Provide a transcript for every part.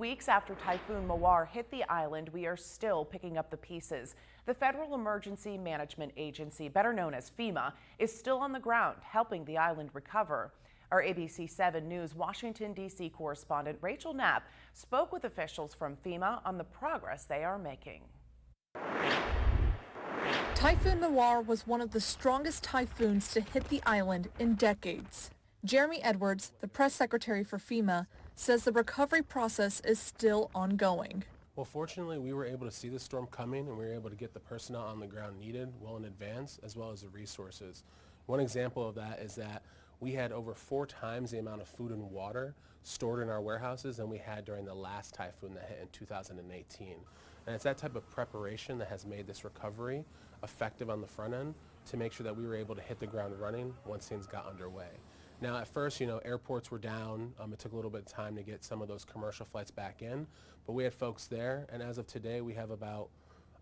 Weeks after Typhoon Mawar hit the island, we are still picking up the pieces. The Federal Emergency Management Agency, better known as FEMA, is still on the ground helping the island recover. Our ABC 7 News Washington, D.C. correspondent Rachel Knapp spoke with officials from FEMA on the progress they are making. Typhoon Mawar was one of the strongest typhoons to hit the island in decades. Jeremy Edwards, the press secretary for FEMA, says the recovery process is still ongoing. Well, fortunately, we were able to see the storm coming and we were able to get the personnel on the ground needed well in advance, as well as the resources. One example of that is that we had over 4 times the amount of food and water stored in our warehouses than we had during the last typhoon that hit in 2018. And it's that type of preparation that has made this recovery effective on the front end to make sure that we were able to hit the ground running once things got underway. Now, at first, airports were down. It took a little bit of time to get some of those commercial flights back in, but we had folks there, and as of today, we have about,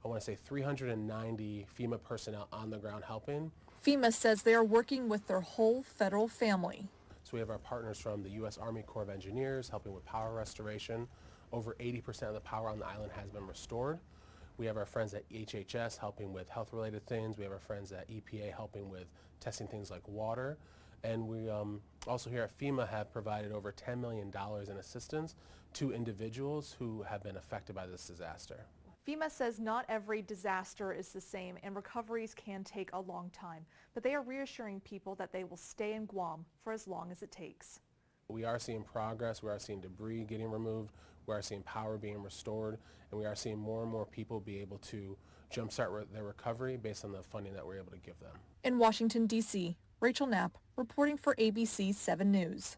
I want to say, 390 FEMA personnel on the ground helping. FEMA says they are working with their whole federal family. So we have our partners from the U.S. Army Corps of Engineers helping with power restoration. Over 80% of the power on the island has been restored. We have our friends at HHS helping with health-related things. We have our friends at EPA helping with testing things like water. And we also here at FEMA have provided over $10 million in assistance to individuals who have been affected by this disaster. FEMA says not every disaster is the same and recoveries can take a long time, but they are reassuring people that they will stay in Guam for as long as it takes. We are seeing progress, we are seeing debris getting removed, we are seeing power being restored, and we are seeing more and more people be able to jumpstart their recovery based on the funding that we're able to give them. In Washington, D.C., Rachel Knapp reporting for ABC 7 News.